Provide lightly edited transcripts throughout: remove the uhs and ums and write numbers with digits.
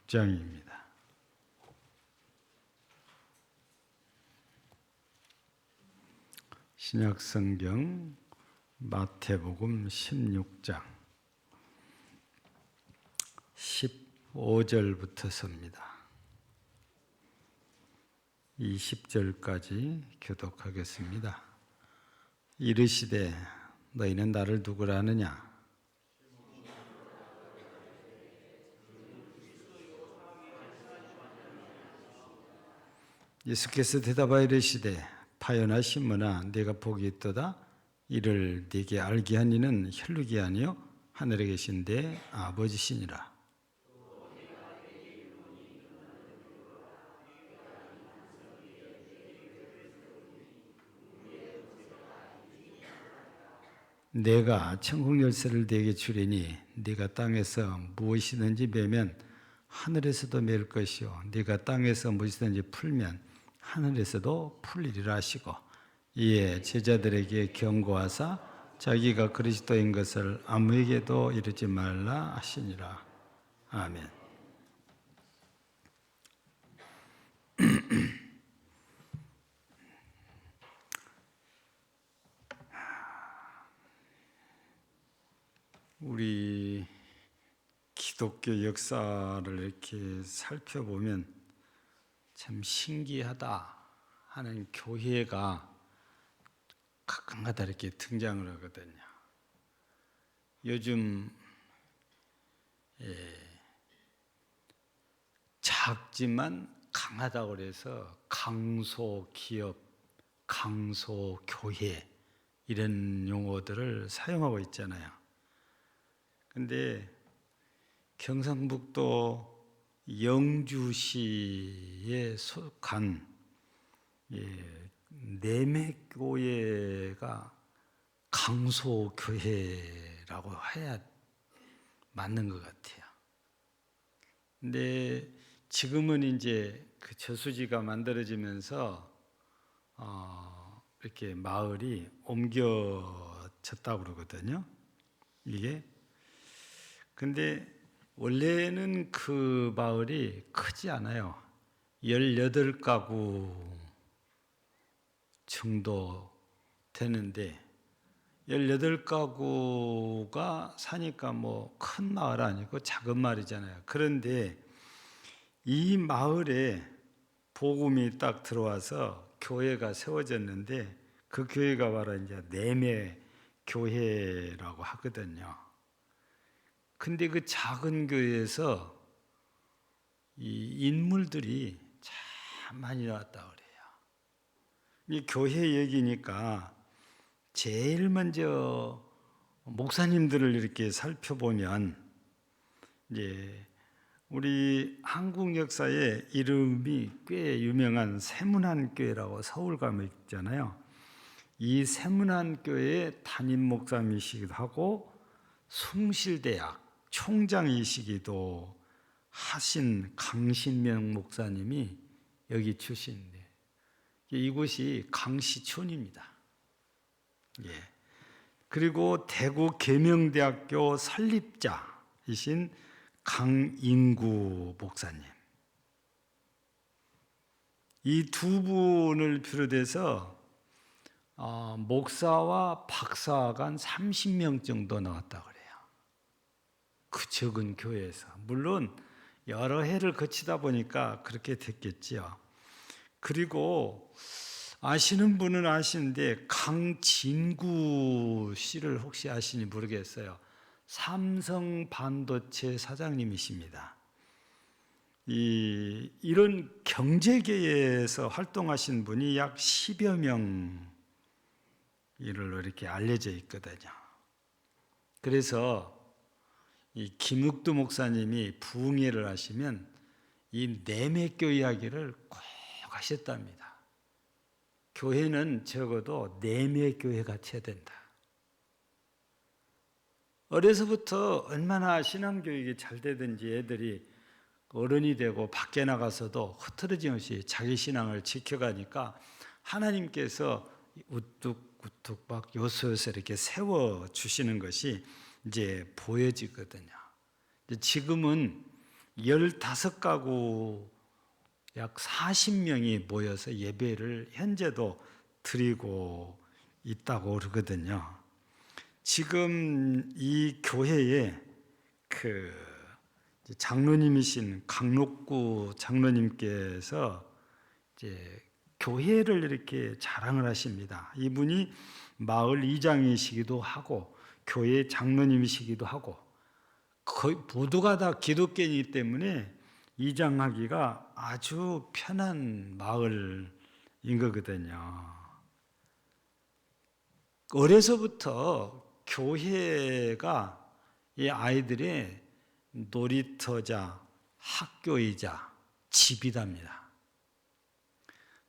16장입니다. 신약성경 마태복음 16장 15절부터서입니다. 20절까지 교독하겠습니다. 이르시되 너희는 나를 누구라 하느냐? 예수께서 대답하여 이르시되 파요나 시므나 네가 복이 있도다. 이를 네게 알게 한 이는 혈육이 아니요 하늘에 계신 내 아버지시니라. 내가 천국 열쇠를 네게 주리니 네가 땅에서 무엇이든지 매면 하늘에서도 맬 것이요 네가 땅에서 무엇이든지 풀면 하늘에서도 풀리리라 하시고, 이에 제자들에게 경고하사 자기가 그리스도인 것을 아무에게도 이르지 말라 하시니라. 아멘. 우리 기독교 역사를 이렇게 살펴보면 참 신기하다 하는 교회가 가끔가다 이렇게 등장을 하거든요. 요즘 작지만 강하다고 그래서 강소기업, 강소교회 이런 용어들을 사용하고 있잖아요. 근데 경상북도 영주시에 속한 내매교회가 강소교회라고 해야 맞는 것 같아요. 근데 지금은 이제 그 저수지가 만들어지면서 이렇게 마을이 옮겨졌다고 그러거든요. 이게. 근데 원래는 그 마을이 크지 않아요. 18가구 정도 되는데 18가구가 사니까 뭐 큰 마을 아니고 작은 마을이잖아요. 그런데 이 마을에 복음이 딱 들어와서 교회가 세워졌는데 그 교회가 바로 이제 내매 교회라고 하거든요. 근데 그 작은 교회에서 이 인물들이 참 많이 나왔다 그래요. 이 교회 얘기니까 제일 먼저 목사님들을 이렇게 살펴보면 이제 우리 한국 역사에 이름이 꽤 유명한 세문안교회라고 서울 가면 있잖아요. 이 세문안교회의 담임 목사님이시기도 하고 숭실대학 총장이시기도 하신 강신명 목사님이 여기 출신인데 이곳이 강시촌입니다. 예. 그리고 대구 계명대학교 설립자이신 강인구 목사님. 이 두 분을 비롯해서 목사와 박사가 한 30명 정도 나왔다고 그래요. 그 적은 교회에서. 물론 여러 해를 거치다 보니까 그렇게 됐겠지요. 그리고 아시는 분은 아시는데 강진구 씨를 혹시 아시는지 모르겠어요. 삼성 반도체 사장님이십니다. 이런 경제계에서 활동하신 분이 약 10여 명으로 이렇게 알려져 있거든요. 그래서 이 김욱두 목사님이 부흥회를 하시면 이 내매교 이야기를 꼭 하셨답니다. 교회는 적어도 내매교회 같이 해야 된다. 어려서부터 얼마나 신앙교육이 잘 되든지 애들이 어른이 되고 밖에 나가서도 흐트러짐 없이 자기 신앙을 지켜가니까 하나님께서 우뚝우뚝 막 요소요소 이렇게 세워주시는 것이 이제 보여지거든요. 지금은 15가구 약 40명이 모여서 예배를 현재도 드리고 있다고 그러거든요. 지금 이 교회에 그 장로님이신 강록구 장로님께서 이제 교회를 이렇게 자랑을 하십니다. 이분이 마을 이장이시기도 하고 교회 장로님이시기도 하고 거의 모두가 다 기독교인이기 때문에 이장하기가 아주 편한 마을인 거거든요. 어려서부터 교회가 이 아이들의 놀이터자, 학교이자 집이답니다.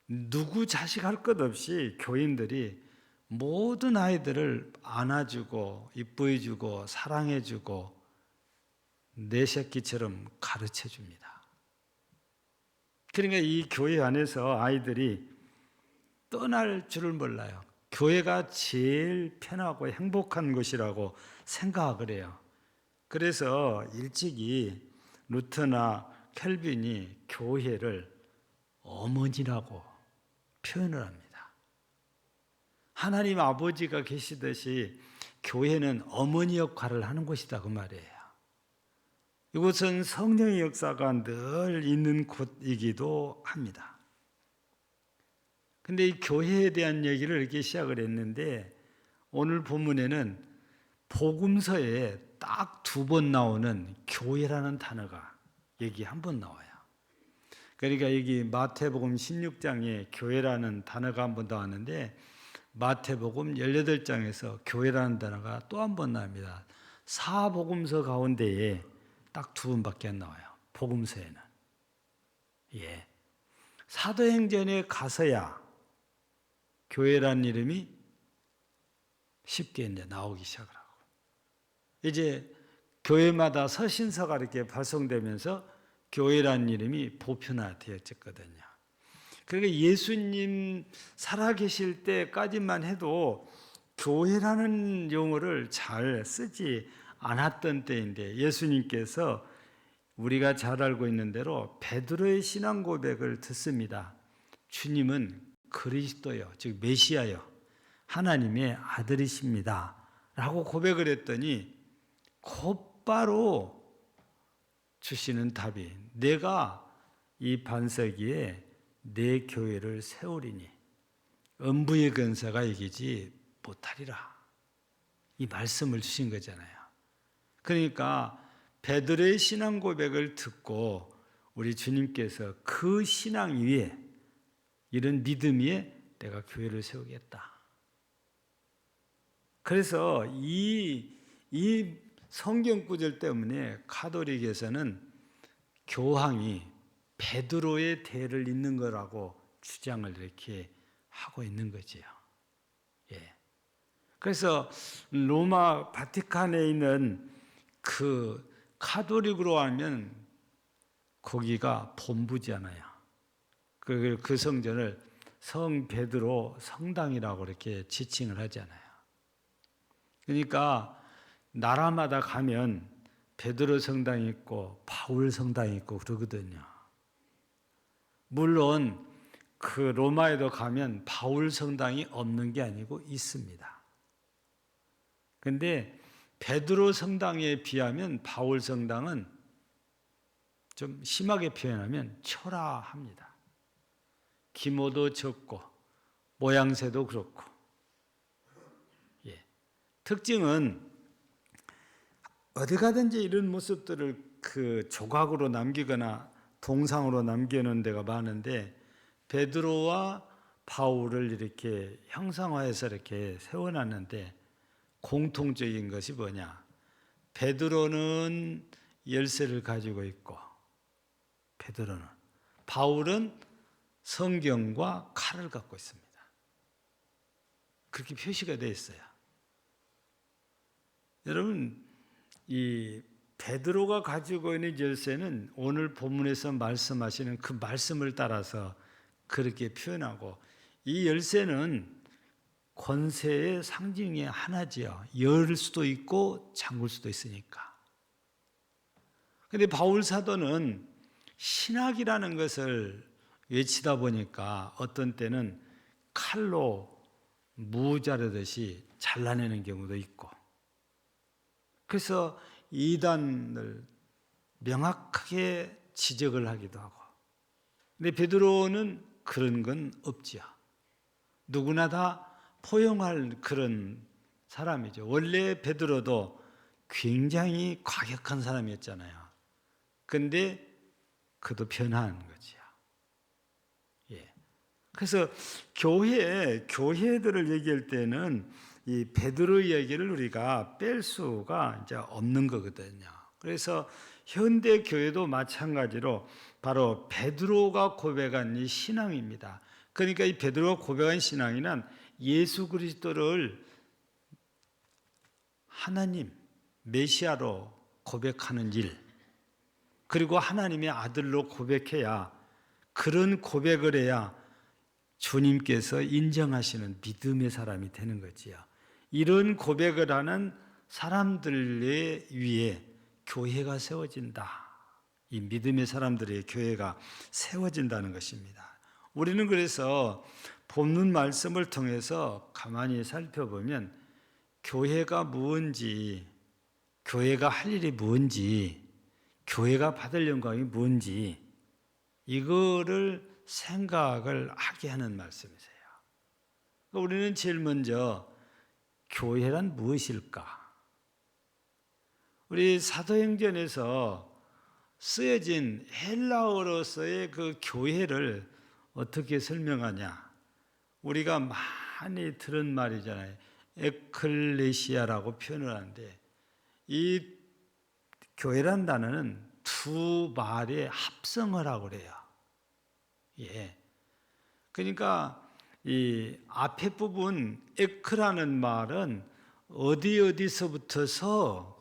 누구 자식할 것 없이 교인들이 모든 아이들을 안아주고 이뻐해주고 사랑해주고 내 새끼처럼 가르쳐줍니다. 그러니까 이 교회 안에서 아이들이 떠날 줄을 몰라요. 교회가 제일 편하고 행복한 곳이라고 생각을 해요. 그래서 일찍이 루터나 켈빈이 교회를 어머니라고 표현을 합니다. 하나님 아버지가 계시듯이 교회는 어머니 역할을 하는 곳이다 그 말이에요. 이곳은 성령의 역사가 늘 있는 곳이기도 합니다. 근데 이 교회에 대한 얘기를 이렇게 시작을 했는데 오늘 본문에는 복음서에 딱 2번 나오는 교회라는 단어가 여기 한 번 나와요. 그러니까 여기 마태복음 16장에 교회라는 단어가 한 번 나왔는데 마태복음 18장에서 교회라는 단어가 또 한 번 나옵니다. 사복음서 가운데에 딱 2번밖에 안 나와요. 복음서에는. 예. 사도행전에 가서야 교회라는 이름이 쉽게 이제 나오기 시작을 하고 이제 교회마다 서신서가 이렇게 발송되면서 교회라는 이름이 보편화되었거든요. 그러니까 예수님 살아계실 때까지만 해도 교회라는 용어를 잘 쓰지 않았던 때인데 예수님께서 우리가 잘 알고 있는 대로 베드로의 신앙 고백을 듣습니다. 주님은 그리스도요, 즉 메시아요, 하나님의 아들이십니다 라고 고백을 했더니 곧바로 주시는 답이 내가 이 반석위에 내 교회를 세우리니 음부의 근세가 이기지 못하리라. 이 말씀을 주신 거잖아요. 그러니까 베드로의 신앙 고백을 듣고 우리 주님께서 그 신앙 위에 이런 믿음 위에 내가 교회를 세우겠다. 그래서 이 성경 구절 때문에 가톨릭에서는 교황이 베드로의 대를 잇는 거라고 주장을 이렇게 하고 있는 거지요. 예. 그래서 로마 바티칸에 있는 그 가톨릭으로 하면 거기가 본부잖아요. 그 성전을 성 베드로 성당이라고 이렇게 지칭을 하잖아요. 그러니까 나라마다 가면 베드로 성당이 있고 바울 성당이 있고 그러거든요. 물론 그 로마에도 가면 바울 성당이 없는 게 아니고 있습니다. 그런데 베드로 성당에 비하면 바울 성당은 좀 심하게 표현하면 초라합니다. 규모도 적고 모양새도 그렇고. 예. 특징은 어디 가든지 이런 모습들을 그 조각으로 남기거나 동상으로 남겨놓은 데가 많은데 베드로와 바울을 이렇게 형상화해서 이렇게 세워놨는데 공통적인 것이 뭐냐? 베드로는 열쇠를 가지고 있고 베드로는 바울은 성경과 칼을 갖고 있습니다. 그렇게 표시가 되어 있어요. 여러분, 이 베드로가 가지고 있는 열쇠는 오늘 본문에서 말씀하시는 그 말씀을 따라서 그렇게 표현하고 이 열쇠는 권세의 상징의 하나지요. 열 수도 있고 잠글 수도 있으니까. 근데 바울 사도는 신학이라는 것을 외치다 보니까 어떤 때는 칼로 무 자르듯이 잘라내는 경우도 있고, 그래서 이단을 명확하게 지적을 하기도 하고. 근데 베드로는 그런 건 없지요. 누구나 다 포용할 그런 사람이죠. 원래 베드로도 굉장히 과격한 사람이었잖아요. 근데 그도 변한 거지요. 예. 그래서 교회들을 얘기할 때는 이 베드로 이야기를 우리가 뺄 수가 이제 없는 거거든요. 그래서 현대 교회도 마찬가지로 바로 베드로가 고백한 이 신앙입니다. 그러니까 이 베드로가 고백한 신앙이란 예수 그리스도를 하나님, 메시아로 고백하는 일, 그리고 하나님의 아들로 고백해야, 그런 고백을 해야 주님께서 인정하시는 믿음의 사람이 되는 거지요. 이런 고백을 하는 사람들의 위에 교회가 세워진다. 이 믿음의 사람들의 교회가 세워진다는 것입니다. 우리는 그래서 본문 말씀을 통해서 가만히 살펴보면 교회가 무엇인지, 교회가 할 일이 뭔지, 교회가 받을 영광이 뭔지 이거를 생각을 하게 하는 말씀이세요. 우리는 제일 먼저 교회란 무엇일까? 우리 사도행전에서 쓰여진 헬라어로서의 그 교회를 어떻게 설명하냐? 우리가 많이 들은 말이잖아요. 에클레시아라고 표현을 하는데, 이 교회란 단어는 두 말의 합성을 하고 그래요. 예. 그러니까 이 앞에 부분 에크라는 말은 어디서부터서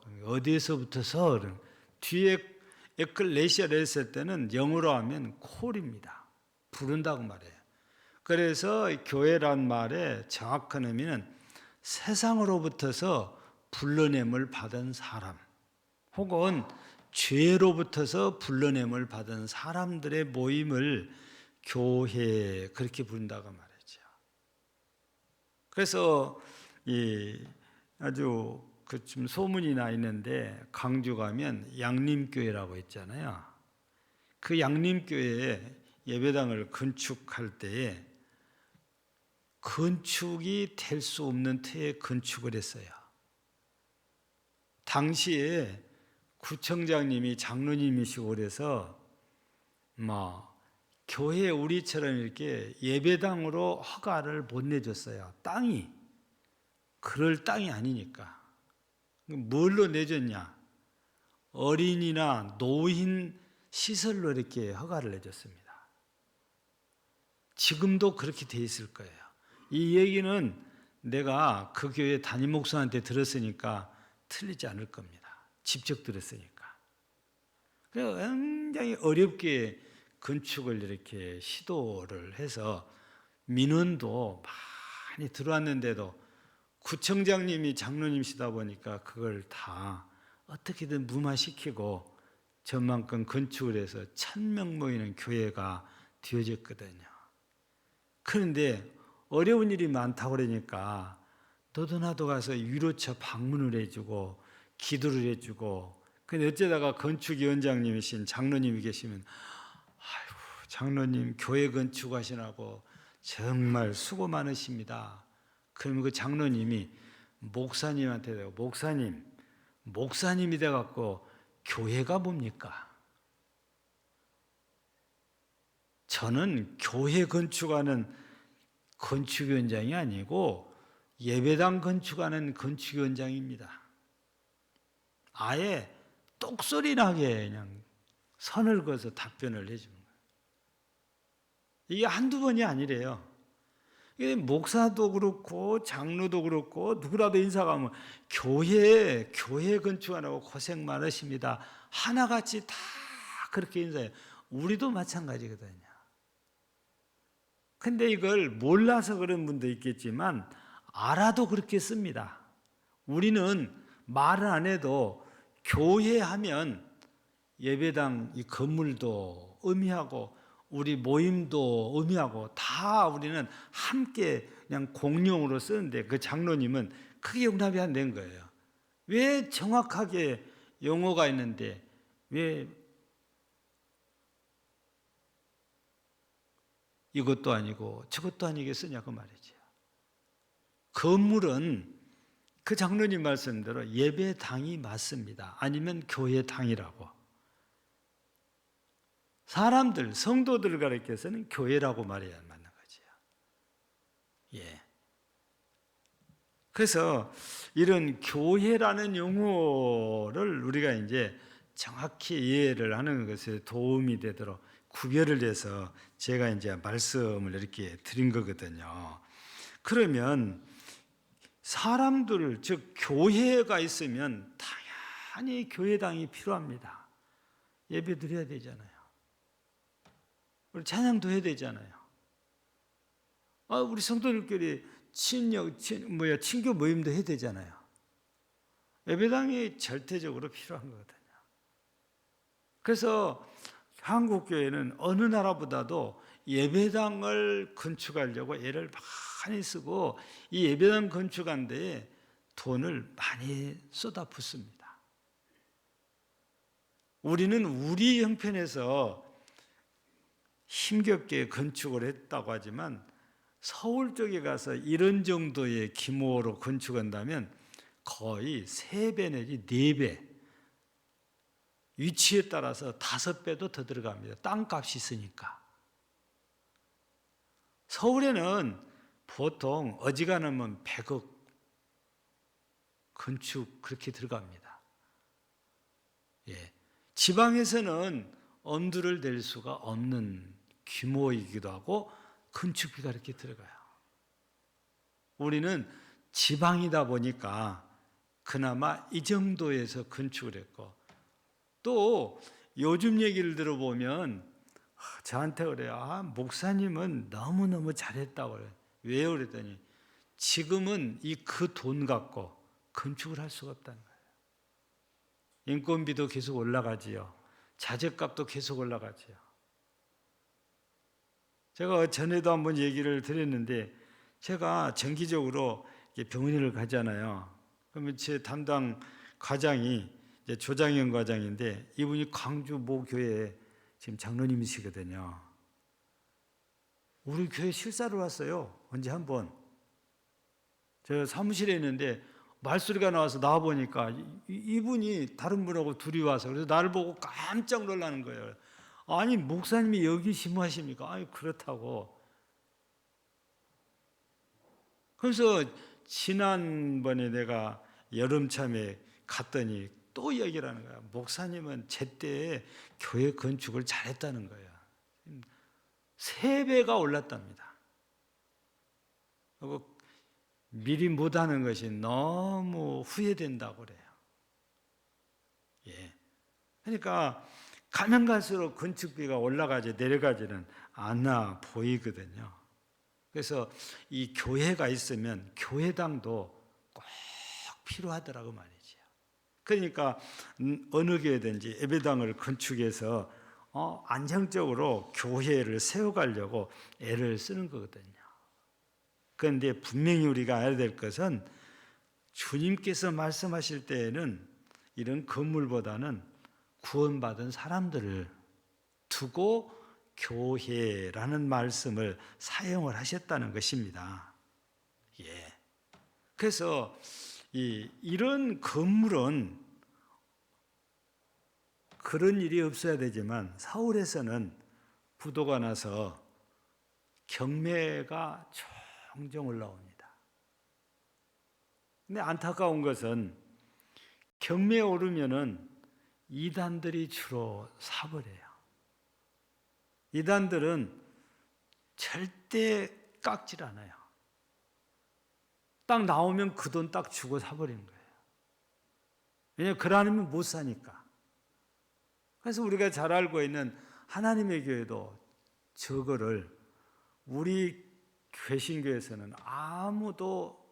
뒤에 에클레시아를 했을 때는 영어로 하면 콜입니다. 부른다고 말해요. 그래서 교회란 말의 정확한 의미는 세상으로부터서 불러냄을 받은 사람, 혹은 죄로부터서 불러냄을 받은 사람들의 모임을 교회, 그렇게 부른다고 말이죠. 그래서 이 아주 좀 소문이 나 있는데, 강주 가면 양림교회라고 있잖아요. 그 양림교회에 예배당을 건축할 때에 건축이 될 수 없는 터에 건축을 했어요. 당시에 구청장님이 장로님이시고 그래서 교회 우리처럼 이렇게 예배당으로 허가를 못 내줬어요. 땅이 그럴 땅이 아니니까. 뭘로 내줬냐? 어린이나 노인 시설로 이렇게 허가를 내줬습니다. 지금도 그렇게 돼 있을 거예요. 이 얘기는 내가 그 교회 담임 목사한테 들었으니까 틀리지 않을 겁니다. 직접 들었으니까. 그래서 굉장히 어렵게 건축을 이렇게 시도를 해서 민원도 많이 들어왔는데도 구청장님이 장로님이시다 보니까 그걸 다 어떻게든 무마시키고 저만큼 건축을 해서 1000명 모이는 교회가 되어졌거든요. 그런데 어려운 일이 많다고 그러니까 너도 나도 가서 위로처 방문을 해주고 기도를 해주고, 근데 어쩌다가 건축위원장님이신 장로님이 계시면, 아이고 장로님 교회 건축하시라고 정말 수고 많으십니다. 그러면 그 장로님이 목사님한테 대고, 목사님이 돼갖고 교회가 뭡니까? 저는 교회 건축하는 건축위원장이 아니고 예배당 건축하는 건축위원장입니다. 아예 똑소리 나게 그냥 선을 그어서 답변을 해주는 거예요. 이게 한두 번이 아니래요. 목사도 그렇고 장로도 그렇고 누구라도 인사가 오면 교회 건축하라고 고생 많으십니다. 하나같이 다 그렇게 인사해요. 우리도 마찬가지거든요. 근데 이걸 몰라서 그런 분도 있겠지만 알아도 그렇게 씁니다. 우리는 말을 안 해도 교회 하면 예배당 이 건물도 의미하고 우리 모임도 의미하고 다 우리는 함께 그냥 공용으로 쓰는데 그 장로님은 크게 용납이 안 된 거예요. 왜 정확하게 용어가 있는데 왜 이것도 아니고 저것도 아니게 쓰냐고 말이죠. 건물은 그 장로님 말씀대로 예배당이 맞습니다. 아니면 교회당이라고. 사람들, 성도들 가르쳐서는 교회라고 말해야 맞는 거죠. 예. 그래서 이런 교회라는 용어를 우리가 이제 정확히 이해를 하는 것에 도움이 되도록 구별을 해서 제가 이제 말씀을 이렇게 드린 거거든요. 그러면 사람들, 즉 교회가 있으면 당연히 교회당이 필요합니다. 예배 드려야 되잖아요. 우리 찬양도 해야 되잖아요. 우리 성도들끼리 친교 모임도 해야 되잖아요. 예배당이 절대적으로 필요한 거거든요. 그래서 한국 교회는 어느 나라보다도 예배당을 건축하려고 애를 많이 쓰고 이 예배당 건축한 데에 돈을 많이 쏟아붓습니다. 우리는 우리 형편에서 힘겹게 건축을 했다고 하지만 서울 쪽에 가서 이런 정도의 규모로 건축한다면 거의 3배 내지 4배, 위치에 따라서 5배도 더 들어갑니다. 땅값이 있으니까. 서울에는 보통 어지간하면 100억 건축 그렇게 들어갑니다. 예. 지방에서는 엄두를 댈 수가 없는 규모이기도 하고 건축비가 이렇게 들어가요. 우리는 지방이다 보니까 그나마 이 정도에서 건축을 했고, 또 요즘 얘기를 들어보면 저한테 그래요. 목사님은 너무너무 잘했다고 그래요. 왜요? 그랬더니 지금은 그 돈 갖고 건축을 할 수가 없다는 거예요. 인건비도 계속 올라가지요. 자재값도 계속 올라가지요. 제가 전에도 한번 얘기를 드렸는데 제가 정기적으로 병원을 가잖아요. 그러면 제 담당 과장이 조장현 과장인데 이분이 광주 모 교회에 지금 장로님이시거든요. 우리 교회 실사를 왔어요. 언제 한번. 저 사무실에 있는데 말소리가 나와서 나와보니까 이분이 다른 분하고 둘이 와서 그래서 나를 보고 깜짝 놀라는 거예요. 아니 목사님이 여기 심무하십니까? 아니 그렇다고. 그래서 지난번에 내가 여름참에 갔더니 또 얘기를 하는 거야. 목사님은 제때 교회 건축을 잘했다는 거야. 3배가 올랐답니다. 그리고 미리 못하는 것이 너무 후회된다고 그래요. 예. 그러니까 가면 갈수록 건축비가 올라가지 내려가지는 않아 보이거든요. 그래서 이 교회가 있으면 교회당도 꼭 필요하더라고 말이죠. 그러니까 어느 교회든지 예배당을 건축해서 안정적으로 교회를 세워가려고 애를 쓰는 거거든요. 그런데 분명히 우리가 알아야 될 것은 주님께서 말씀하실 때에는 이런 건물보다는 구원받은 사람들을 두고 교회라는 말씀을 사용을 하셨다는 것입니다. 예. 그래서 이런 건물은 그런 일이 없어야 되지만 서울에서는 부도가 나서 경매가 종종 올라옵니다. 근데 안타까운 것은 경매에 오르면은 이단들이 주로 사버려요. 이단들은 절대 깎질 않아요. 딱 나오면 그 돈 딱 주고 사버리는 거예요. 왜냐하면 그러면 못 사니까. 그래서 우리가 잘 알고 있는 하나님의 교회도 저거를 우리 개신교에서는 아무도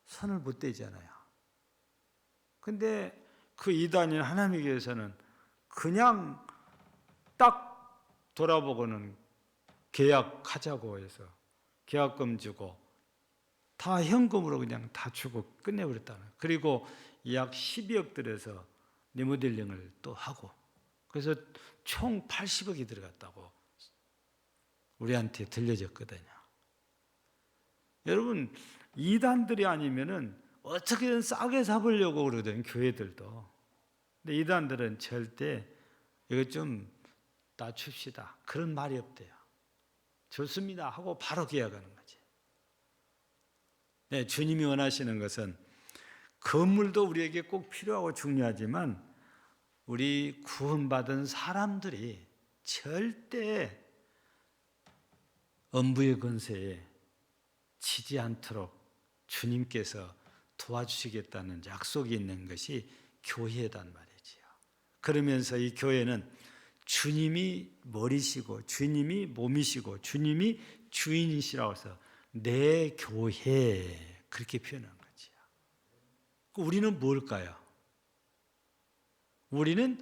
손을 못 대잖아요. 근데 그 이단인 하나님의 교회에서는 그냥 딱 돌아보고는 계약하자고 해서 계약금 주고 다 현금으로 그냥 다 주고 끝내버렸다는 거예요. 그리고 약 12억 들여서 리모델링을 또 하고, 그래서 총 80억이 들어갔다고 우리한테 들려졌거든요. 여러분, 이단들이 아니면은 어떻게든 싸게 사보려고 그러거든요, 교회들도. 근데 이단들은 절대 이거 좀 낮춥시다, 그런 말이 없대요. 좋습니다 하고 바로 계약하는 거지. 네, 주님이 원하시는 것은 건물도 우리에게 꼭 필요하고 중요하지만 우리 구원받은 사람들이 절대 엄부의 권세에 지지 않도록 주님께서 도와주시겠다는 약속이 있는 것이 교회단 말이지요. 그러면서 이 교회는 주님이 머리시고 주님이 몸이시고 주님이 주인이시라고 해서 내 교회, 그렇게 표현한 거지요. 우리는 뭘까요? 우리는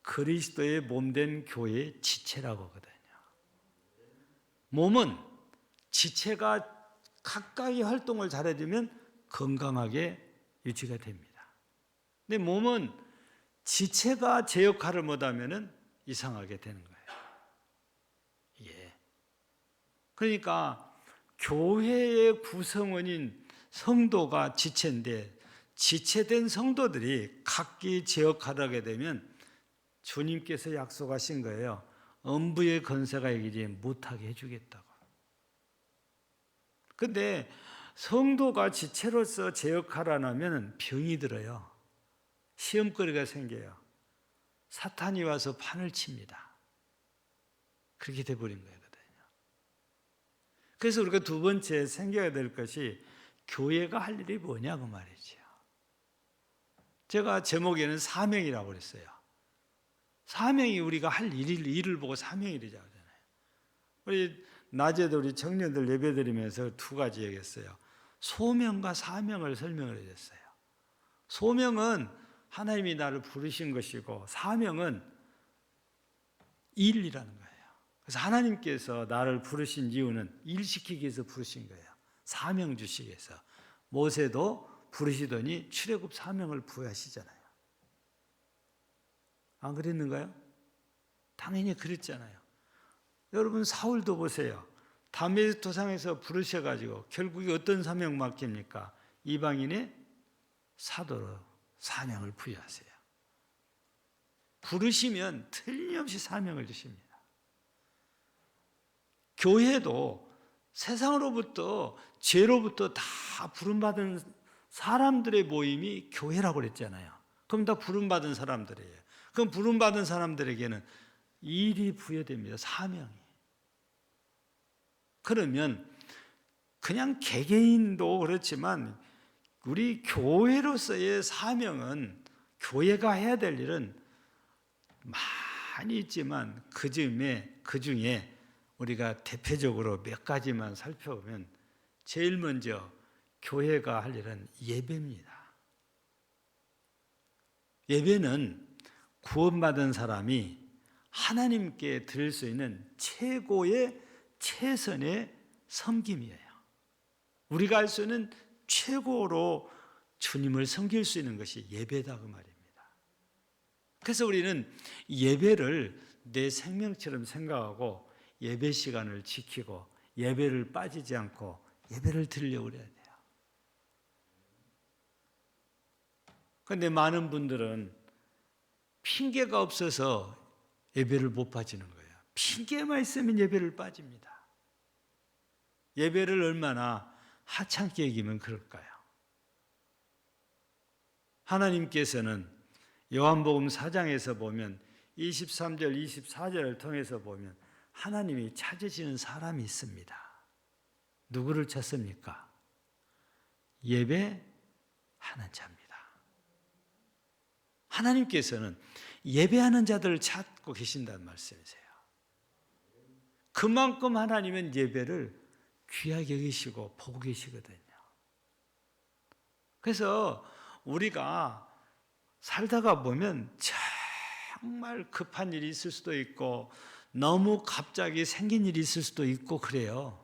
그리스도의 몸된 교회의 지체라고 하거든요. 몸은 지체가 각각의 활동을 잘해주면 건강하게 유지가 됩니다. 근데 몸은 지체가 제 역할을 못하면 이상하게 되는 거예요. 예. 그러니까 교회의 구성원인 성도가 지체인데, 지체된 성도들이 각기 제 역할을 하게 되면 주님께서 약속하신 거예요. 엄부의 권세가 이기지 못하게 해주겠다고. 근데 성도가 지체로서 제 역할을 안 하면 병이 들어요. 시험거리가 생겨요. 사탄이 와서 판을 칩니다. 그렇게 돼버린 거거든요. 그래서 우리가 두 번째 생겨야 될 것이 교회가 할 일이 뭐냐고 말이죠. 제가 제목에는 사명이라고 그랬어요. 사명이 우리가 할 일을 보고 사명이라고 하잖아요. 우리 낮에도 우리 청년들 예배드리면서 두 가지 얘기했어요. 소명과 사명을 설명을 해줬어요. 소명은 하나님이 나를 부르신 것이고, 사명은 일이라는 거예요. 그래서 하나님께서 나를 부르신 이유는 일시키기 위해서 부르신 거예요. 사명 주시기 위해서. 모세도 부르시더니 출애굽 사명을 부여하시잖아요. 안 그랬는가요? 당연히 그랬잖아요. 여러분, 사울도 보세요. 다메섹 도상에서 부르셔가지고 결국에 어떤 사명 맡깁니까? 이방인의 사도로 사명을 부여하세요. 부르시면 틀림없이 사명을 주십니다. 교회도 세상으로부터, 죄로부터 다 부름받은 사람들의 모임이 교회라고 그랬잖아요. 그럼 다 부름받은 사람들이에요. 그럼 부름받은 사람들에게는 일이 부여됩니다. 사명이. 그러면 그냥 개개인도 그렇지만 우리 교회로서의 사명은, 교회가 해야 될 일은 많이 있지만 그 중에 우리가 대표적으로 몇 가지만 살펴보면, 제일 먼저 교회가 할 일은 예배입니다. 예배는 구원받은 사람이 하나님께 드릴 수 있는 최고의, 최선의 섬김이에요. 우리가 할 수 있는 최고로 주님을 섬길 수 있는 것이 예배다, 그 말입니다. 그래서 우리는 예배를 내 생명처럼 생각하고 예배 시간을 지키고 예배를 빠지지 않고 예배를 드리려고 해야 돼요. 그런데 많은 분들은 핑계가 없어서 예배를 못 빠지는 거예요. 핑계만 있으면 예배를 빠집니다. 예배를 얼마나 하찮게 여기면 그럴까요? 하나님께서는 요한복음 4장에서 보면 23절, 24절을 통해서 보면 하나님이 찾으시는 사람이 있습니다. 누구를 찾습니까? 예배하는 자입니다. 하나님께서는 예배하는 자들을 찾고 계신다는 말씀이세요. 그만큼 하나님은 예배를 귀하게 여기시고 보고 계시거든요. 그래서 우리가 살다가 보면 정말 급한 일이 있을 수도 있고 너무 갑자기 생긴 일이 있을 수도 있고 그래요.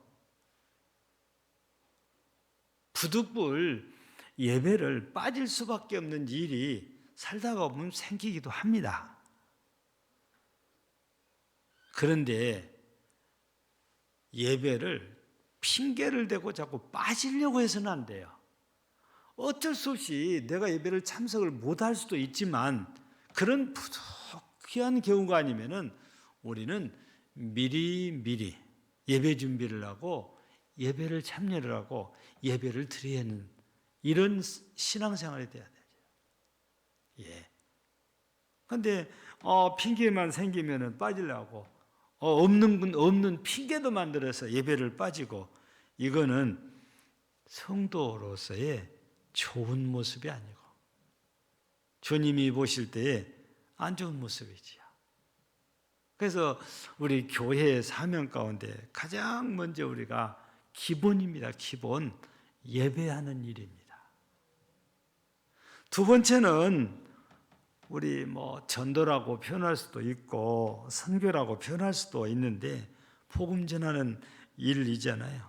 부득불 예배를 빠질 수밖에 없는 일이 살다가 보면 생기기도 합니다. 그런데 예배를 핑계를 대고 자꾸 빠지려고 해서는 안 돼요. 어쩔 수 없이 내가 예배를 참석을 못할 수도 있지만 그런 부득이한 경우가 아니면은 우리는 미리 예배 준비를 하고 예배를 참여를 하고 예배를 드려야 하는 이런 신앙생활이 돼야 되죠. 예. 근데 핑계만 생기면은 빠지려고 없는 핑계도 만들어서 예배를 빠지고 이거는 성도로서의 좋은 모습이 아니고 주님이 보실 때에 안 좋은 모습이지요. 그래서 우리 교회의 사명 가운데 가장 먼저 우리가 기본입니다. 기본 예배하는 일입니다. 두 번째는 우리 전도라고 표현할 수도 있고 선교라고 표현할 수도 있는데 복음 전하는 일이잖아요.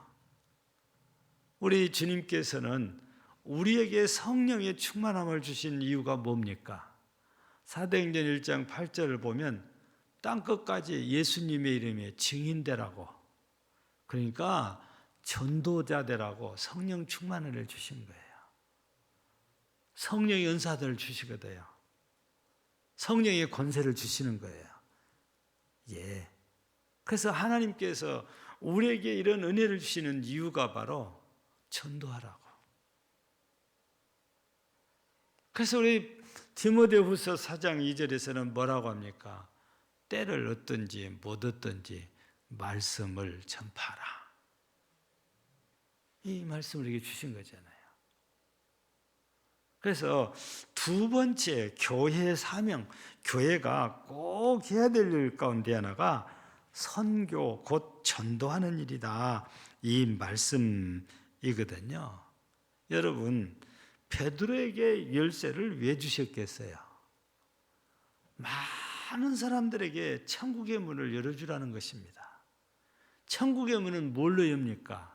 우리 주님께서는 우리에게 성령의 충만함을 주신 이유가 뭡니까? 사도행전 1장 8절을 보면 땅끝까지 예수님의 이름에 증인되라고, 그러니까 전도자되라고 성령 충만을 주신 거예요. 성령의 은사들을 주시거든요. 성령의 권세를 주시는 거예요. 예. 그래서 하나님께서 우리에게 이런 은혜를 주시는 이유가 바로 전도하라고. 그래서 우리 디모데후서 4장 2절에서는 뭐라고 합니까? 때를 얻든지 못 얻든지 말씀을 전파하라. 이 말씀을 우리에게 주신 거잖아요. 그래서 두 번째 교회의 사명, 교회가 꼭 해야 될 일 가운데 하나가 선교, 곧 전도하는 일이다. 이 말씀이거든요. 여러분, 베드로에게 열쇠를 왜 주셨겠어요? 많은 사람들에게 천국의 문을 열어주라는 것입니다. 천국의 문은 뭘로 엽니까?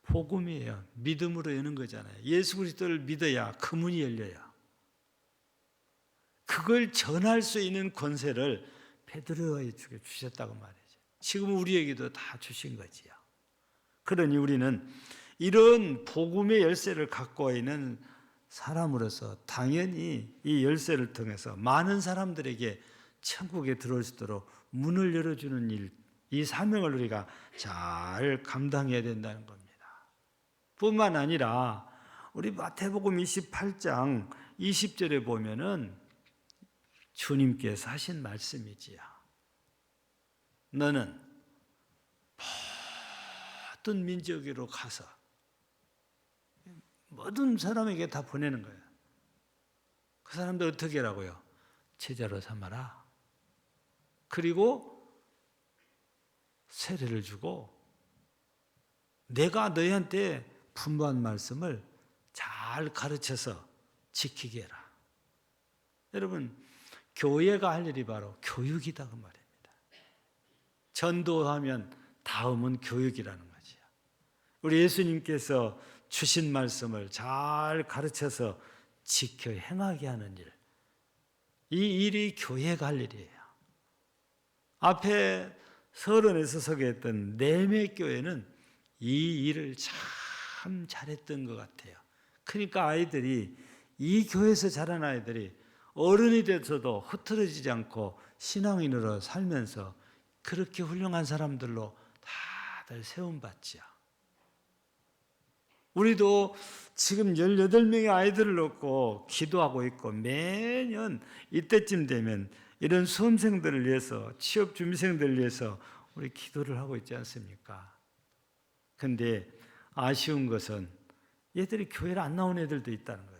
복음이에요. 믿음으로 여는 거잖아요. 예수 그리스도를 믿어야 그 문이 열려요. 그걸 전할 수 있는 권세를 베드로에게 주셨다고 말이죠. 지금 우리에게도 다 주신 거지요. 그러니 우리는 이런 복음의 열쇠를 갖고 있는 사람으로서 당연히 이 열쇠를 통해서 많은 사람들에게 천국에 들어올 수 있도록 문을 열어주는 일, 이 사명을 우리가 잘 감당해야 된다는 겁니다. 뿐만 아니라 우리 마태복음 28장 20절에 보면은 주님께서 하신 말씀이지요. 너는 모든 민족으로 가서 모든 사람에게 다 보내는 거예요. 그 사람들 어떻게 하라고요? 제자로 삼아라. 그리고 세례를 주고 내가 너희한테 분부한 말씀을 잘 가르쳐서 지키게 해라. 여러분, 교회가 할 일이 바로 교육이다 그 말입니다. 전도하면 다음은 교육이라는 거지요. 우리 예수님께서 주신 말씀을 잘 가르쳐서 지켜 행하게 하는 일, 이 일이 교회가 할 일이에요. 앞에 서론에서 소개했던 내매 교회는 이 일을 참 잘했던 것 같아요. 그러니까 아이들이, 이 교회에서 자란 아이들이 어른이 돼서도 흐트러지지 않고 신앙인으로 살면서 그렇게 훌륭한 사람들로 다들 세움받지요. 우리도 지금 18명의 아이들을 놓고 기도하고 있고 매년 이때쯤 되면 이런 수험생들을 위해서, 취업 준비생들을 위해서 우리 기도를 하고 있지 않습니까? 근데 아쉬운 것은 얘들이 교회를 안 나온 애들도 있다는 거예요.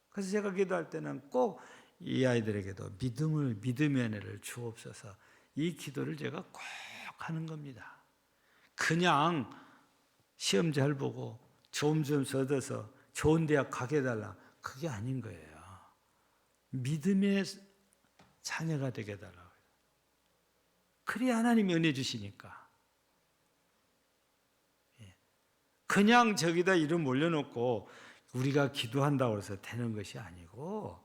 그래서 제가 기도할 때는 꼭 이 아이들에게도 믿음의 은혜를 주옵소서, 이 기도를 제가 꼭 하는 겁니다. 그냥 시험 잘 보고 좋은 점수 얻어서 좋은 대학 가게 해달라, 그게 아닌 거예요. 믿음의 자녀가 되게 해달라고. 그래야 하나님이 은혜 주시니까. 그냥 저기다 이름 올려놓고 우리가 기도한다고 해서 되는 것이 아니고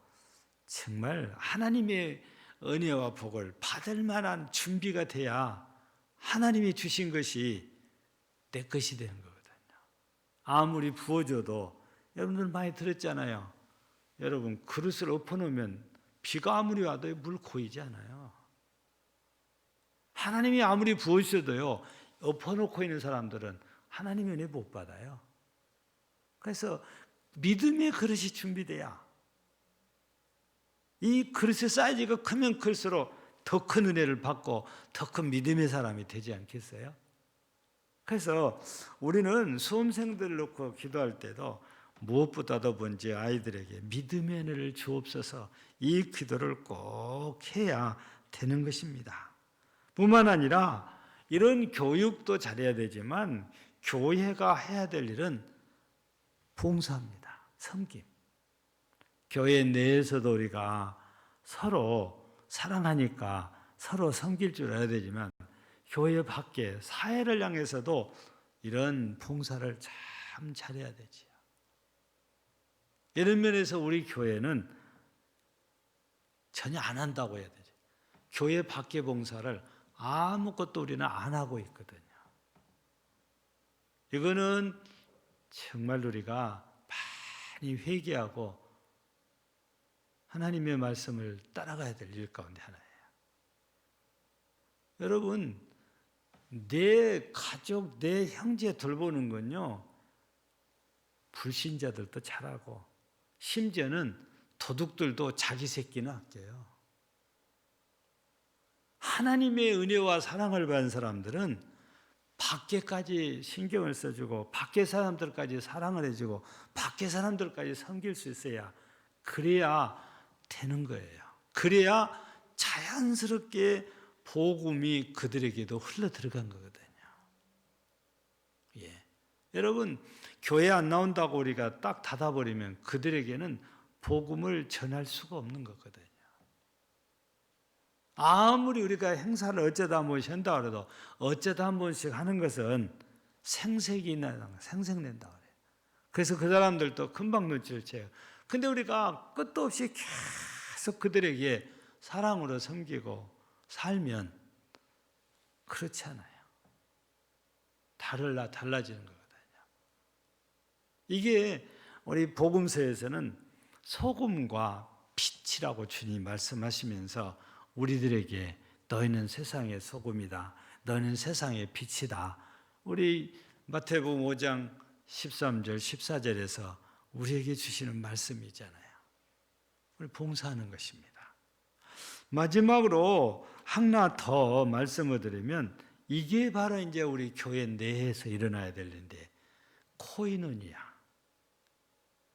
정말 하나님의 은혜와 복을 받을 만한 준비가 돼야 하나님이 주신 것이 내 것이 되는 거거든요. 아무리 부어줘도 여러분들 많이 들었잖아요. 여러분 그릇을 엎어놓으면 비가 아무리 와도 물 고이지 않아요. 하나님이 아무리 부어주셔도요, 엎어놓고 있는 사람들은 하나님의 은혜 못 받아요. 그래서 믿음의 그릇이 준비돼야 이 그릇의 사이즈가 크면 클수록 더 큰 은혜를 받고 더 큰 믿음의 사람이 되지 않겠어요? 그래서 우리는 수험생들을 놓고 기도할 때도 무엇보다도 먼저 아이들에게 믿음의 은혜를 주옵소서, 이 기도를 꼭 해야 되는 것입니다. 뿐만 아니라 이런 교육도 잘해야 되지만 교회가 해야 될 일은 봉사입니다. 섬김. 교회 내에서도 우리가 서로 사랑하니까 서로 섬길 줄 알아야 되지만 교회 밖에 사회를 향해서도 이런 봉사를 참 잘해야 되지요. 이런 면에서 우리 교회는 전혀 안 한다고 해야 되죠. 교회 밖의 봉사를 아무것도 우리는 안 하고 있거든요. 이거는 정말 우리가 많이 회개하고 하나님의 말씀을 따라가야 될 일 가운데 하나예요. 여러분, 내 가족, 내 형제 돌보는 건요, 불신자들도 잘하고 심지어는 도둑들도 자기 새끼는 아껴요. 하나님의 은혜와 사랑을 받은 사람들은 밖에까지 신경을 써주고 밖에 사람들까지 사랑을 해주고 밖에 사람들까지 섬길 수 있어야, 그래야 되는 거예요. 그래야 자연스럽게 복음이 그들에게도 흘러 들어간 거거든요. 예. 여러분, 교회 안 나온다고 우리가 딱 닫아버리면 그들에게는 복음을 전할 수가 없는 거거든요. 아무리 우리가 행사를 어쩌다 한 번씩 한다 그래도 어쩌다 한 번씩 하는 것은 생색이 나는, 생색낸다 그래요. 그래서 그 사람들도 금방 눈치를 채요. 근데 우리가 끝도 없이 계속 그들에게 사랑으로 섬기고 살면 그렇지 않아요. 달라지는 거거든요. 이게 우리 복음서에서는 소금과 빛이라고 주님 말씀하시면서 우리들에게 너희는 세상의 소금이다, 너희는 세상의 빛이다. 우리 마태복음 5장 13절 14절에서 우리에게 주시는 말씀이잖아요. 우리 봉사하는 것입니다. 마지막으로 하나 더 말씀을 드리면 이게 바로 이제 우리 교회 내에서 일어나야 될 일인데, 코이노니아.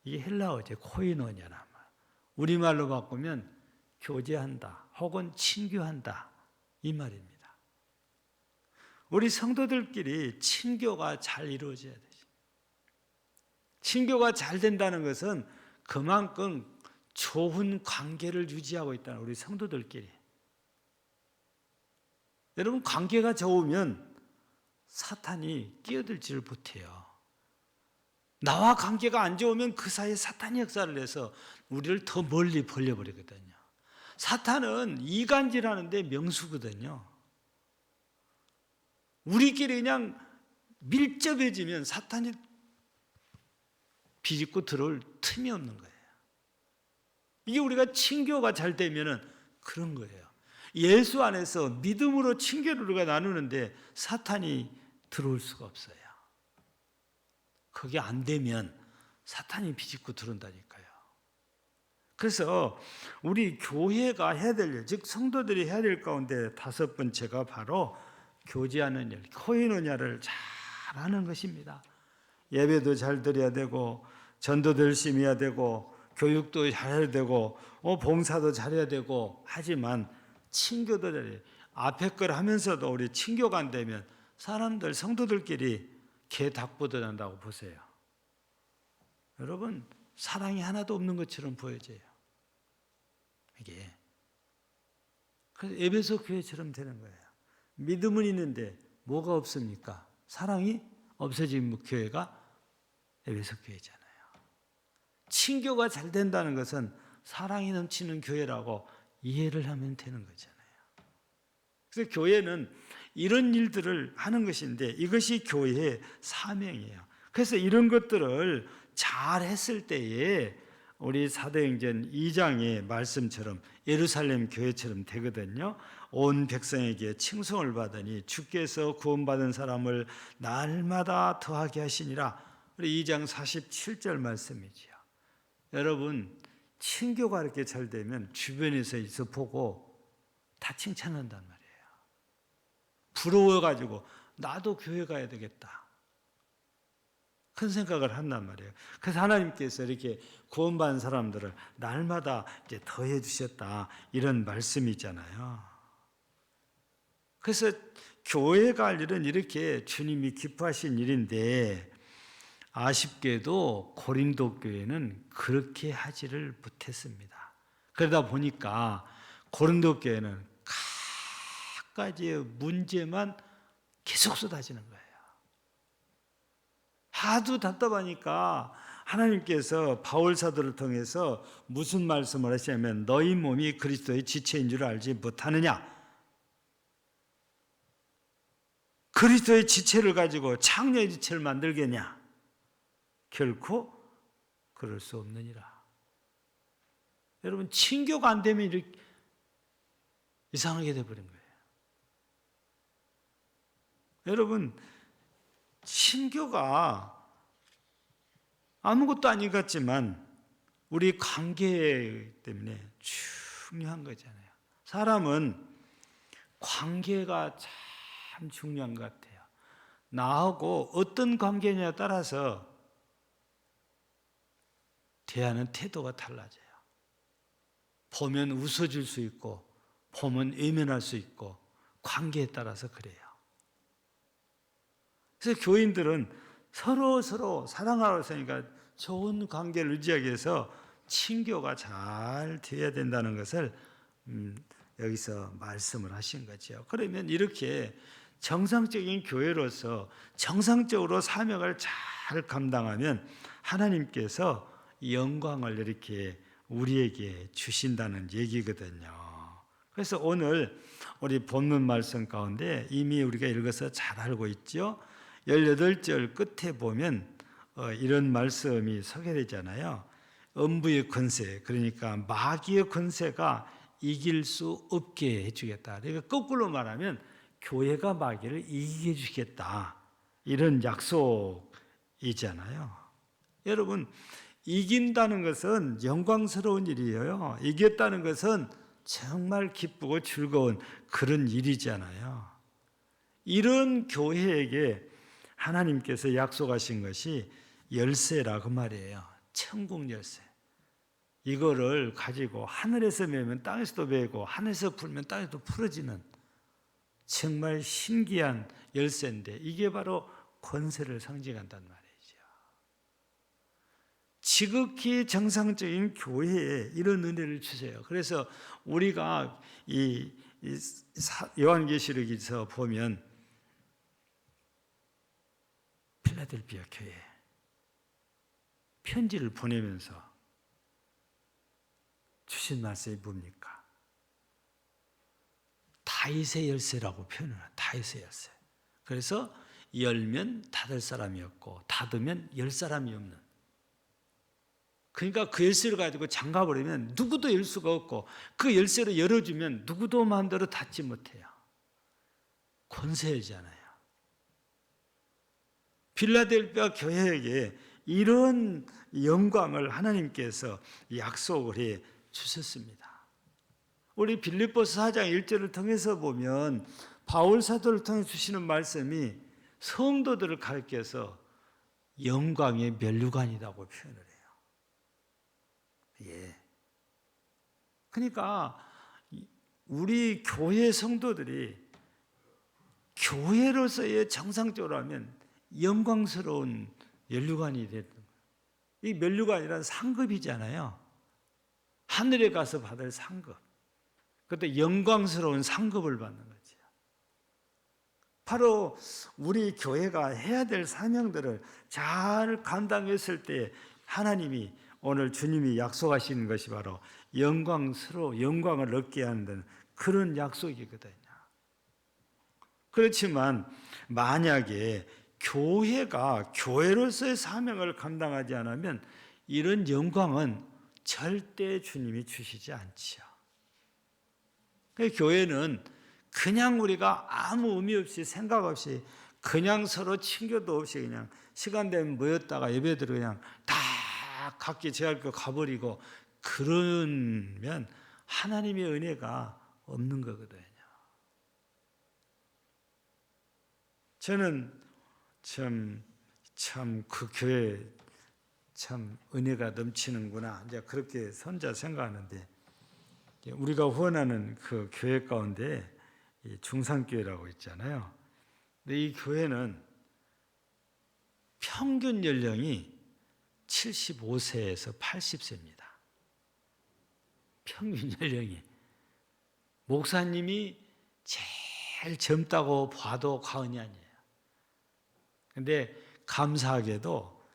이게 헬라어죠. 코이노니아란 말. 우리말로 바꾸면 교제한다 혹은 친교한다, 이 말입니다. 우리 성도들끼리 친교가 잘 이루어져야 되죠. 친교가 잘 된다는 것은 그만큼 좋은 관계를 유지하고 있다는, 우리 성도들끼리. 여러분, 관계가 좋으면 사탄이 끼어들지를 못해요. 나와 관계가 안 좋으면 그 사이에 사탄이 역사를 해서 우리를 더 멀리 벌려버리거든요. 사탄은 이간질하는데 명수거든요. 우리끼리 그냥 밀접해지면 사탄이 비집고 들어올 틈이 없는 거예요. 이게 우리가 친교가 잘 되면은 그런 거예요. 예수 안에서 믿음으로 친교를 우리가 나누는데 사탄이 들어올 수가 없어요. 그게 안 되면 사탄이 비집고 들어온다니까요. 그래서 우리 교회가 해야 될 일, 즉 성도들이 해야 될 가운데 다섯 번째가 바로 교제하는 일, 코이노냐를 잘하는 것입니다. 예배도 잘 드려야 되고, 전도도 열심히 해야 되고, 교육도 잘해야 되고, 봉사도 잘해야 되고, 하지만 친교도 잘해야, 앞에 걸 하면서도 우리 친교가 안 되면 사람들, 성도들끼리 개 닭보듯 한다고 보세요. 여러분, 사랑이 하나도 없는 것처럼 보여져요. 이게 그래서 에베소 교회처럼 되는 거예요. 믿음은 있는데 뭐가 없습니까? 사랑이 없어진 교회가 에베소 교회잖아요. 친교가 잘 된다는 것은 사랑이 넘치는 교회라고 이해를 하면 되는 거잖아요. 그래서 교회는 이런 일들을 하는 것인데 이것이 교회의 사명이에요. 그래서 이런 것들을 잘 했을 때에 우리 사도행전 2장의 말씀처럼 예루살렘 교회처럼 되거든요. 온 백성에게 칭송을 받으니 주께서 구원받은 사람을 날마다 더하게 하시니라. 우리 2장 47절 말씀이지요. 여러분, 친교가 이렇게 잘 되면 주변에서 있어 보고 다 칭찬한단 말이에요. 부러워가지고 나도 교회 가야 되겠다. 큰 생각을 한단 말이에요. 그래서 하나님께서 이렇게 구원받은 사람들을 날마다 이제 더해 주셨다. 이런 말씀이잖아요. 그래서 교회 갈 일은 이렇게 주님이 기뻐하신 일인데 아쉽게도 고린도 교회는 그렇게 하지를 못했습니다. 그러다 보니까 고린도 교회는 갖가지의 문제만 계속 쏟아지는 거예요. 하도 답답하니까 하나님께서 바울 사도를 통해서 무슨 말씀을 하시냐면 너희 몸이 그리스도의 지체인 줄 알지 못하느냐? 그리스도의 지체를 가지고 창녀의 지체를 만들겠냐? 결코 그럴 수 없느니라. 여러분, 친교가 안 되면 이렇게 이상하게 돼버린 거예요. 여러분, 친교가 아무것도 아닌 것 같지만 우리 관계 때문에 중요한 거잖아요. 사람은 관계가 참 중요한 것 같아요. 나하고 어떤 관계냐에 따라서 대하는 태도가 달라져요. 보면 웃어줄 수 있고 보면 외면할 수 있고 관계에 따라서 그래요. 그래서 교인들은 서로 사랑하러 있으니까 좋은 관계를 유지하기 위해서 친교가 잘 되어야 된다는 것을 여기서 말씀을 하신 거죠. 그러면 이렇게 정상적인 교회로서 정상적으로 사명을 잘 감당하면 하나님께서 영광을 이렇게 우리에게 주신다는 얘기거든요. 그래서 오늘 우리 본문 말씀 가운데 이미 우리가 읽어서 잘 알고 있죠. 18절 끝에 보면 이런 말씀이 소개되잖아요. 음부의 권세, 그러니까 마귀의 권세가 이길 수 없게 해주겠다. 그러니까 거꾸로 말하면 교회가 마귀를 이기게 해주겠다. 이런 약속이잖아요. 여러분, 이긴다는 것은 영광스러운 일이에요. 이겼다는 것은 정말 기쁘고 즐거운 그런 일이잖아요. 이런 교회에게 하나님께서 약속하신 것이 열쇠라고 말이에요. 천국 열쇠. 이거를 가지고 하늘에서 매면 땅에서도 매고 하늘에서 풀면 땅에서도 풀어지는 정말 신기한 열쇠인데 이게 바로 권세를 상징한단 말이죠. 지극히 정상적인 교회에 이런 은혜를 주세요. 그래서 우리가 이 요한계시록에서 보면 필라델피아 교회에 편지를 보내면서 주신 말씀이 뭡니까? 다윗의 열쇠라고 표현을 해요. 다윗의 열쇠. 그래서 열면 닫을 사람이 없고 닫으면 열 사람이 없는. 그러니까 그 열쇠를 가지고 잠가버리면 누구도 열 수가 없고 그 열쇠로 열어주면 누구도 마음대로 닫지 못해요. 권세잖아요. 필라델피아 교회에게 이런 영광을 하나님께서 약속을 해 주셨습니다. 우리 빌립보서 4장 1절을 통해서 보면 바울 사도를 통해 주시는 말씀이 성도들을 가르쳐서 영광의 면류관이라고 표현을 해요. 예. 그러니까 우리 교회 성도들이 교회로서의 정상적으로 하면 영광스러운 면류관이 됐던 거예요. 이 면류관이란 상급이잖아요. 하늘에 가서 받을 상급. 그때 영광스러운 상급을 받는 거지. 바로 우리 교회가 해야 될 사명들을 잘 감당했을 때 하나님이 오늘 주님이 약속하시는 것이 바로 영광을 얻게 하는 그런 약속이거든요. 그렇지만 만약에 교회가 교회로서의 사명을 감당하지 않으면 이런 영광은 절대 주님이 주시지 않지요. 교회는 그냥 우리가 아무 의미 없이 생각 없이 그냥 서로 친교도 없이 그냥 시간 되면 모였다가 예배드리고 그냥 다 각기 제 할 거 가버리고 그러면 하나님의 은혜가 없는 거거든요. 저는 참 그 교회 참 은혜가 넘치는구나 이제 그렇게 혼자 생각하는데, 우리가 후원하는 그 교회 가운데 중산교회라고 있잖아요. 근데 이 교회는 평균 연령이 75세에서 80세입니다. 평균 연령이. 목사님이 제일 젊다고 봐도 과언이 아니에요. 근데 감사하게도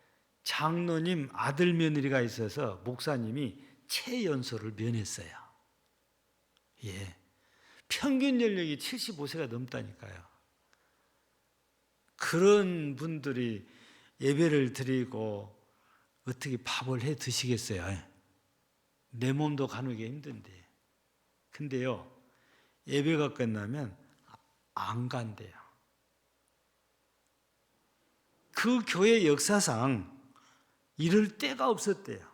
장로님 아들 며느리가 있어서 목사님이 최연소를 면했어요. 예. 평균 연령이 75세가 넘다니까요. 그런 분들이 예배를 드리고 어떻게 밥을 해 드시겠어요? 내 몸도 가누기 힘든데. 근데요, 예배가 끝나면 안 간대요. 그 교회 역사상 이럴 때가 없었대요.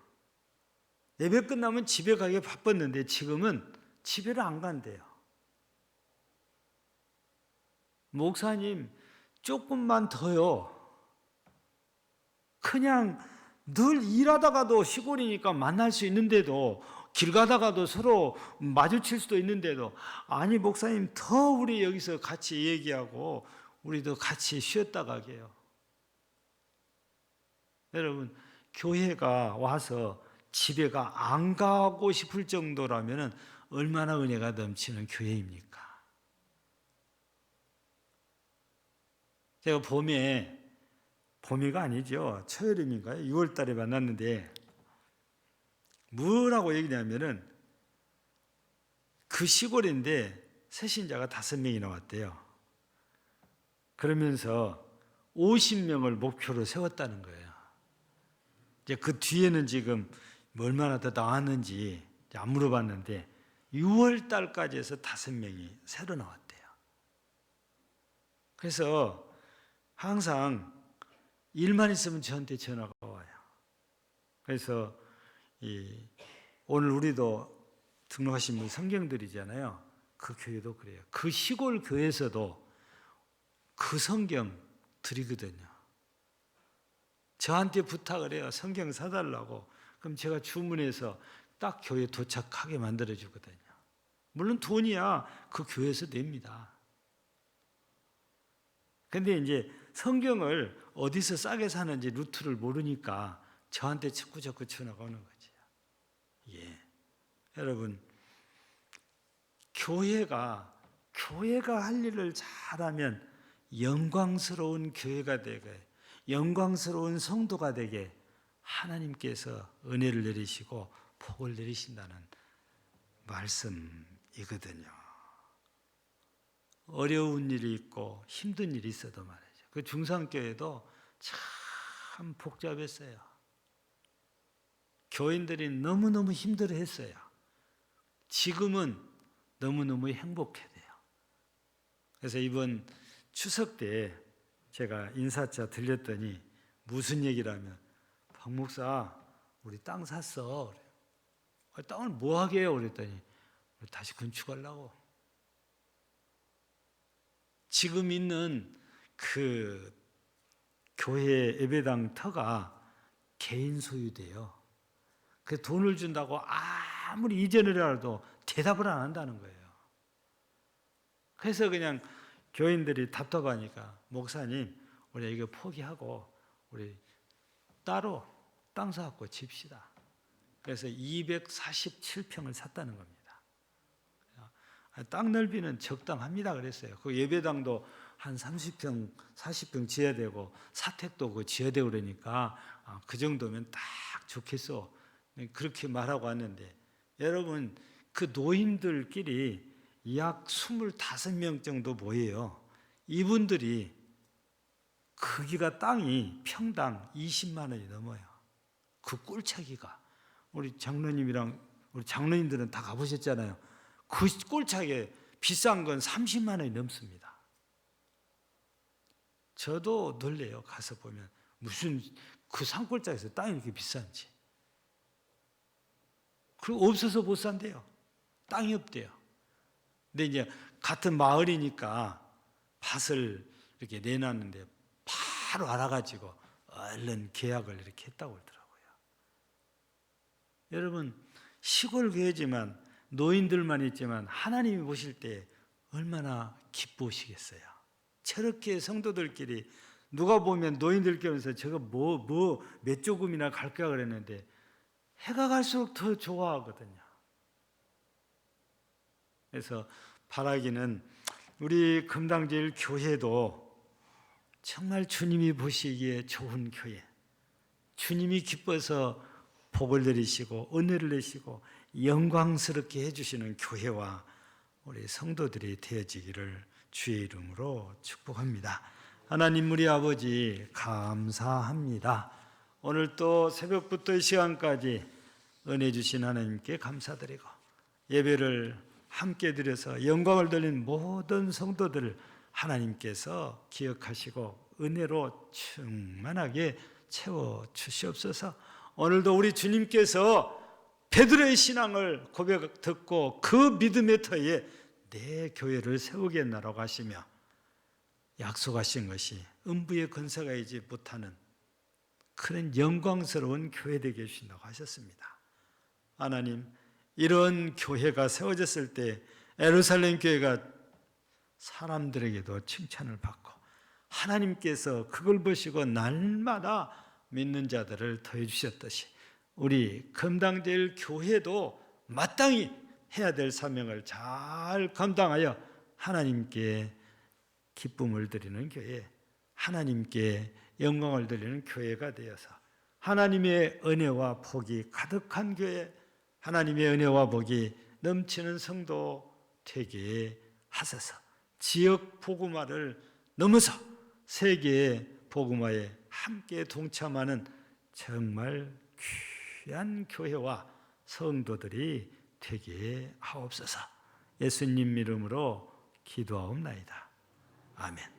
예배 끝나면 집에 가기 바빴는데 지금은 집에를 안 간대요. 목사님, 조금만 더요. 그냥 늘 일하다가도 시골이니까 만날 수 있는데도, 길 가다가도 서로 마주칠 수도 있는데도, 아니 목사님 더 우리 여기서 같이 얘기하고 우리도 같이 쉬었다 가게요. 여러분, 교회가 와서 집에가 안 가고 싶을 정도라면 얼마나 은혜가 넘치는 교회입니까? 제가 봄이가 아니죠. 초여름인가요? 6월 달에 만났는데 뭐라고 얘기냐면은 그 시골인데 새신자가 5명이 나왔대요. 그러면서 50명을 목표로 세웠다는 거예요. 이제 그 뒤에는 지금 얼마나 더 나왔는지 안 물어봤는데 6월 달까지 해서 5명이 새로 나왔대요. 그래서 항상 일만 있으면 저한테 전화가 와요. 그래서 오늘 우리도 등록하신 분 성경들이잖아요. 그 교회도 그래요. 그 시골 교회에서도 그 성경 드리거든요. 저한테 부탁을 해요. 성경 사달라고. 그럼 제가 주문해서 딱 교회 도착하게 만들어 주거든요. 물론 돈이야 그 교회에서 냅니다. 근데 이제 성경을 어디서 싸게 사는지 루트를 모르니까 저한테 자꾸 전화가 오는 거죠. 예. 여러분, 교회가 할 일을 잘하면 영광스러운 교회가 되게, 영광스러운 성도가 되게 하나님께서 은혜를 내리시고 복을 내리신다는 말씀이거든요. 어려운 일이 있고 힘든 일이 있어도 말이죠. 그 중산교회도 참 복잡했어요. 교인들이 너무너무 힘들어했어요. 지금은 너무너무 행복해야 돼요. 그래서 이번 추석 때 제가 인사차 들렸더니 무슨 얘기를 하면, 박 목사 우리 땅 샀어. 땅을 뭐 하게 해요? 그랬더니 다시 건축하려고. 지금 있는 그 교회 예배당 터가 개인 소유돼요. 그 돈을 준다고 아무리 이전을 해도 대답을 안 한다는 거예요. 그래서 그냥 교인들이 답답하니까, 목사님 우리 이거 포기하고 우리 따로 땅 사갖고 집시다. 그래서 247평을 샀다는 겁니다. 땅 넓이는 적당합니다 그랬어요. 그 예배당도 한 30평, 40평 지어야 되고 사택도 그 지어야 되고 그러니까 그 정도면 딱 좋겠어. 그렇게 말하고 왔는데 여러분 그 노인들끼리 약 25명 정도 모여요. 이분들이 크기가 땅이 평당 20만 원이 넘어요. 그 꼴차기가 우리 장로님이랑 우리 장로님들은 다 가보셨잖아요. 그 꼴차기에 비싼 건 30만 원이 넘습니다. 저도 놀래요. 가서 보면 무슨 그 산골짜기에서 땅이 이렇게 비싼지. 그리고 없어서 못 산대요. 땅이 없대요. 근데 이제 같은 마을이니까 밭을 이렇게 내놨는데 바로 알아가지고 얼른 계약을 이렇게 했다고 그러더라고요. 여러분 시골 교회지만 노인들만 있지만 하나님이 보실 때 얼마나 기쁘시겠어요. 저렇게 성도들끼리 누가 보면 노인들끼리서 저거 몇 조금이나 갈까 그랬는데 해가 갈수록 더 좋아하거든요. 그래서 바라기는 우리 금당제일 교회도 정말 주님이 보시기에 좋은 교회, 주님이 기뻐서 복을 내리시고 은혜를 내시고 영광스럽게 해주시는 교회와 우리 성도들이 되어지기를 주의 이름으로 축복합니다. 하나님 우리 아버지 감사합니다. 오늘 또 새벽부터 이 시간까지 은혜 주신 하나님께 감사드리고 예배를 함께 드려서 영광을 돌린 모든 성도들을 하나님께서 기억하시고 은혜로 충만하게 채워주시옵소서. 오늘도 우리 주님께서 베드로의 신앙을 고백 듣고 그 믿음의 터에 내 교회를 세우겠나라고 하시며 약속하신 것이 음부의 권세가 이지 못하는 그런 영광스러운 교회 되게 해주신다고 하셨습니다. 하나님 이런 교회가 세워졌을 때 예루살렘 교회가 사람들에게도 칭찬을 받고 하나님께서 그걸 보시고 날마다 믿는 자들을 더해 주셨듯이 우리 금당제일 교회도 마땅히 해야 될 사명을 잘 감당하여 하나님께 기쁨을 드리는 교회, 하나님께 영광을 드리는 교회가 되어서 하나님의 은혜와 복이 가득한 교회, 하나님의 은혜와 복이 넘치는 성도 되게 하소서. 지역 복음화를 넘어서 세계의 복음화에 함께 동참하는 정말 귀한 교회와 성도들이 되게 하옵소서. 예수님 이름으로 기도하옵나이다. 아멘.